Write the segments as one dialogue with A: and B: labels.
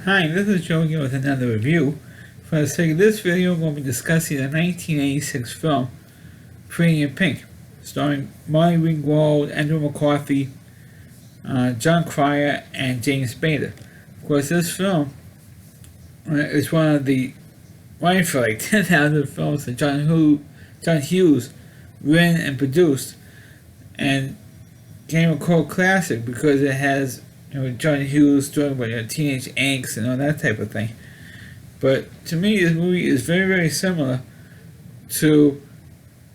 A: Hi, this is Joe here with another review. For the sake of this video, we're going to be discussing the 1986 film Pretty in Pink, starring Molly Ringwald, Andrew McCarthy, John Cryer, and James Spader. Of course, this film is one of the running for like 10,000 films that John Hughes written and produced, and became a cult classic because it has John Hughes talking about teenage angst and all that type of thing. But to me, this movie is very, very similar to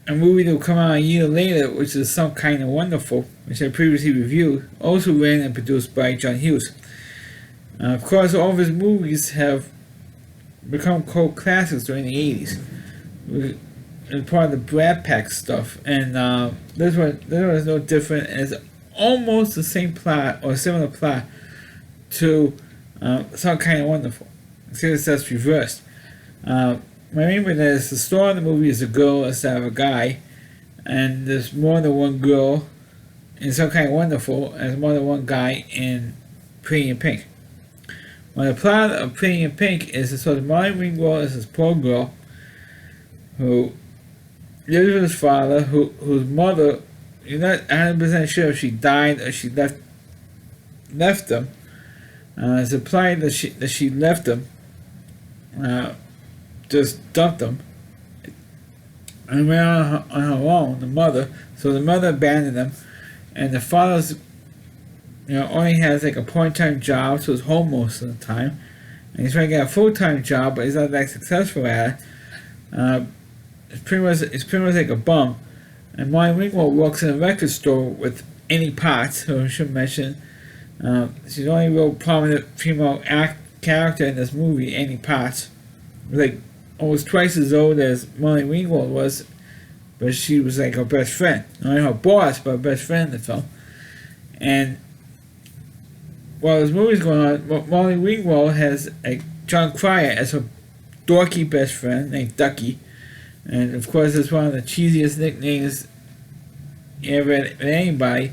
A: a movie that will come out a year later, which is Some Kind of Wonderful, which I previously reviewed, also written and produced by John Hughes. Of course, all of his movies have become cult classics during the 80s. As part of the Brat Pack stuff, and this one is no different. It's almost the same plot or similar plot to Some Kind of Wonderful. Except that's reversed. My main point is the star of the movie is a girl instead of a guy, and there's more than one girl in Some Kind of Wonderful, and there's more than one guy in Pretty in Pink. Well, the plot of Pretty in Pink is the sort of Molly Ringwald is this poor girl who lives with his father, whose mother, you're not 100% sure if she died or she left him. It's implied that she left him, just dumped him, and went on her own, the mother. So the mother abandoned him, and the father's, only has like a part-time job, so he's home most of the time. And he's trying to get a full-time job, but he's not that successful at it. It's pretty much like a bum. And Molly Ringwald works in a record store with Annie Potts, who I should mention. She's the only real prominent female character in this movie, Annie Potts. Like almost twice as old as Molly Ringwald was, but she was like her best friend. Not her boss, but her best friend in the film. And while this movie's going on, Molly Ringwald has John Cryer as her dorky best friend named Ducky. And of course, it's one of the cheesiest nicknames you ever had with anybody.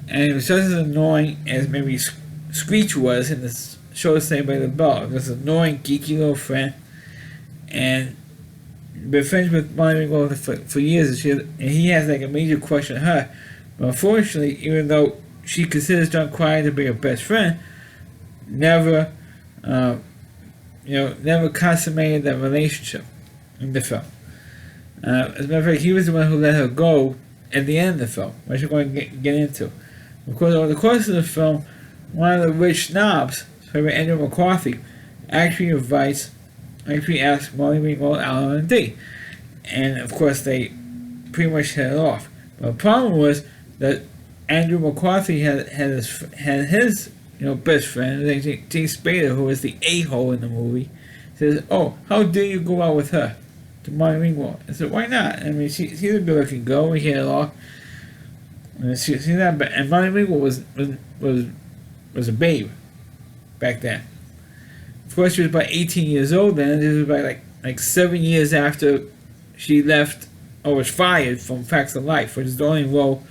A: And it was just as annoying as maybe Screech was in the show Saved by the Bell. This annoying, geeky little friend. And been friends with Molly Ringwald for years, and he has like a major crush on her. But unfortunately, even though she considers John Cryer to be her best friend, never consummated that relationship in the film. As a matter of fact, he was the one who let her go at the end of the film, which we're going to get into. Of course, over the course of the film, one of the rich snobs, Andrew McCarthy, actually asks Molly Ringwald out on a date. And of course, they pretty much hit it off. But the problem was that Andrew McCarthy had his best friend, James Spader, who was the a-hole in the movie, says, "Oh, how dare you go out with her?" To Molly Ringwald. I said, "Why not? I mean, she's a good-looking girl. We hit it off. And she's not bad." And Molly Ringwald was a babe back then. Of course, she was about 18 years old then. This was about like 7 years after she left or was fired from Facts of Life, which is the only role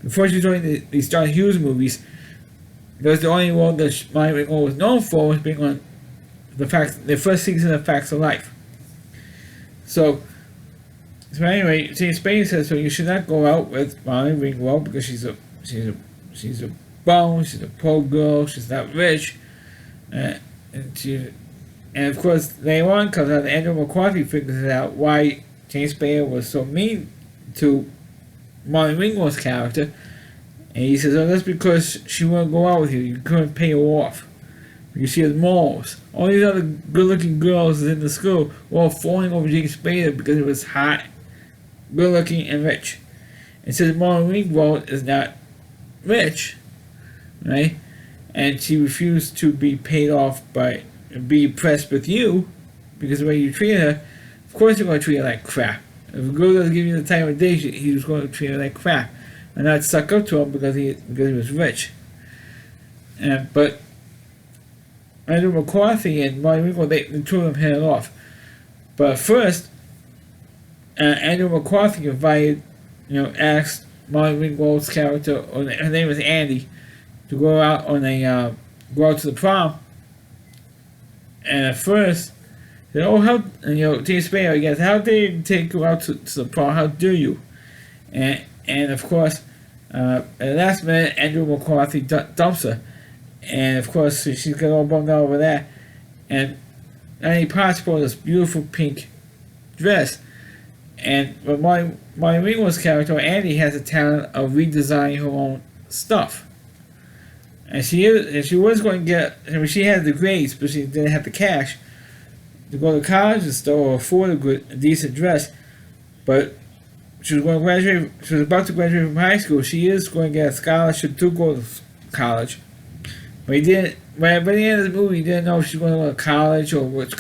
A: before she joined these John Hughes movies. That was the only role that Molly Ringwald was known for, was being on the first season of Facts of Life. So anyway, James Spader says, "So you should not go out with Molly Ringwald because she's a bum, she's a poor girl, she's not rich, and of course later on comes out that Andrew McCarthy figures it out why James Spader was so mean to Molly Ringwald's character, and he says, "Oh, that's because she wouldn't go out with you. You couldn't pay her off. Because she has morals. All these other good-looking girls in the school were all falling over James Spader because he was hot, good-looking, and rich. And since Molly Ringwald is not rich, right, and she refused to be paid off be impressed with you because of the way you treat her, of course you're going to treat her like crap. If a girl doesn't give you the time of day, he was going to treat her like crap and not suck up to him because he was rich. But Andrew McCarthy and Molly Ringwald, the two of them hit it off. But first, Andrew McCarthy asked Molly Ringwald's character, or her name was Andy, to go out to the prom And at first, they said, "Oh, how?" And Tina Spade, I guess, "How dare you take you out to the prom? How do you?" And of course, at the last minute, Andrew McCarthy dumps her, and of course she's got all bummed out over that. And Annie Potts bought this beautiful pink dress, but Molly Ringwald's character Andy has the talent of redesigning her own stuff. And she was going to get. I mean, she had the grades, but she didn't have the cash to go to college and still or afford a decent dress. But she was going to graduate. She was about to graduate from high school. She is going to get a scholarship to go to college. But he didn't. By the end of the movie, he didn't know if she was going to go to college or was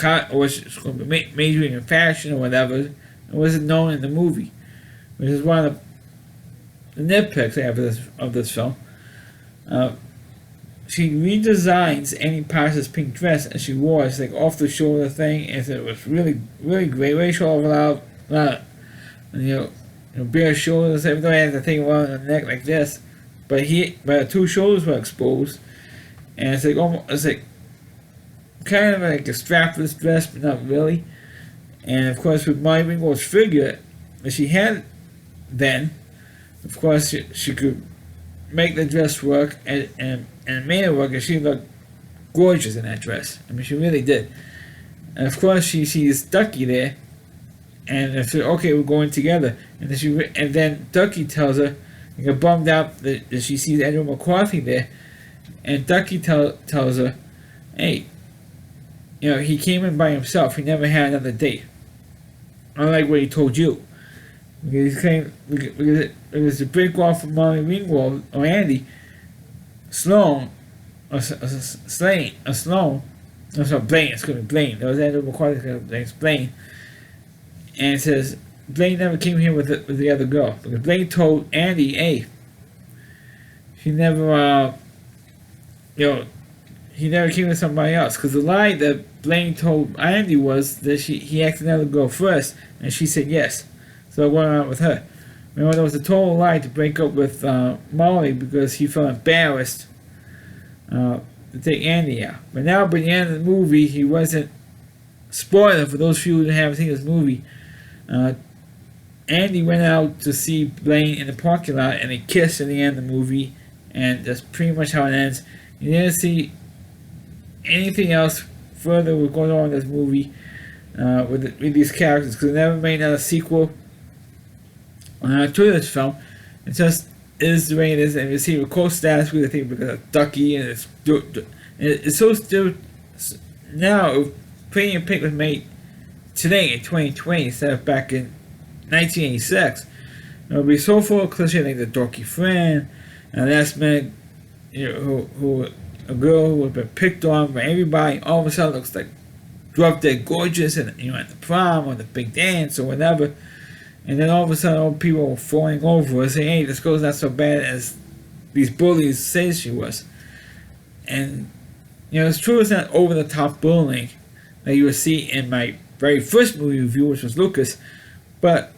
A: she going to be majoring in fashion or whatever. It wasn't known in the movie, which is one of the nitpicks I have of this film. She redesigns Annie Potts' pink dress, and she wore it's like off the shoulder thing, and it was really, really great. Really showed off a lot, bare shoulders. Even though I had the thing around the neck like this, but her two shoulders were exposed, and it's like kind of like a strapless dress, but not really. And of course, with Molly Ringwald's figure that she had then, of course she could make the dress work and made it work, and she looked gorgeous in that dress. I mean, she really did. And of course, she sees Ducky there, and they said, "Okay, we're going together." And then Ducky tells her, got bummed out that she sees Andrew McCarthy there, and Ducky tells her, "Hey, he came in by himself. He never had another date. Unlike what he told you." Because it was a break off from Molly Ringwald or Andy. Sloan, Blaine, it's going to be Blaine. That was Andrew McCarthy's name's Blaine. And it says, Blaine never came here with the other girl. Because Blaine told Andy, "Hey, he never came with somebody else." Because the lie that Blaine told Andy was that he asked another girl first, and she said yes. So I went out with her. Remember, there was a total lie to break up with Molly because he felt embarrassed to take Andy out. But now, by the end of the movie, he wasn't. Spoiler for those of you who haven't seen this movie. Andy went out to see Blaine in the parking lot, and they kissed at the end of the movie, and that's pretty much how it ends. You didn't see anything else further was going on in this movie with these characters, because they never made another sequel to this film. It just is the way it is, and you see with co-stars with, I think, because of Ducky, and it's so still now. If Pretty in Pink was made today in 2020 instead of back in 1986, it would be so full of cliches like the dorky friend, and last minute, who a girl who had been picked on by everybody, all of a sudden looks like drop dead gorgeous, and at the prom or the big dance or whatever. And then all of a sudden, all people were falling over and saying, "Hey, this girl's not so bad as these bullies say she was." And, it's true it's not over-the-top bullying that you would see in my very first movie review, which was Lucas. But,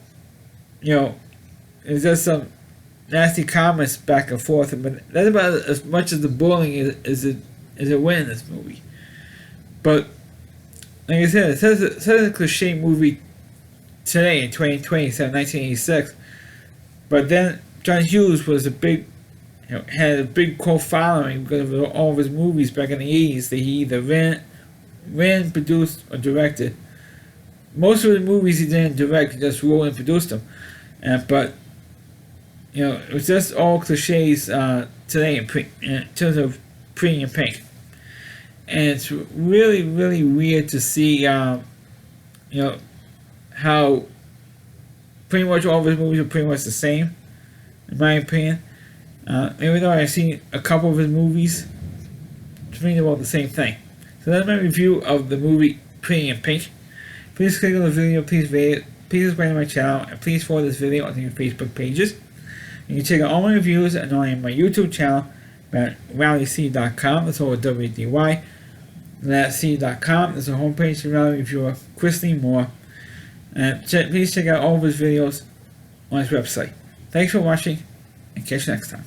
A: it's just some nasty comments back and forth. But that's about as much as the bullying as it went in this movie. But, like I said, it says a cliche movie today in 2020 instead of 1986, but then John Hughes was had a big cult following because of all of his movies back in the 80s that he either ran, produced, or directed. Most of the movies he didn't direct, he just wrote and produced them. But it was just all cliches today in terms of Pretty in Pink, and it's really, really weird to see how pretty much all of his movies are pretty much the same, in my opinion. Even though I've seen a couple of his movies, to me they're all the same thing. So that's my review of the movie Pretty in Pink. Please click on the video, please rate it, please subscribe to my channel, and please follow this video on your Facebook pages. You can check out all my reviews and on my YouTube channel at RowdyC.com. That's all with WDY. That's C.com. There's a homepage for Rowdy reviewer Chris Lee Moore. And please check out all of his videos on his website. Thanks for watching, and catch you next time.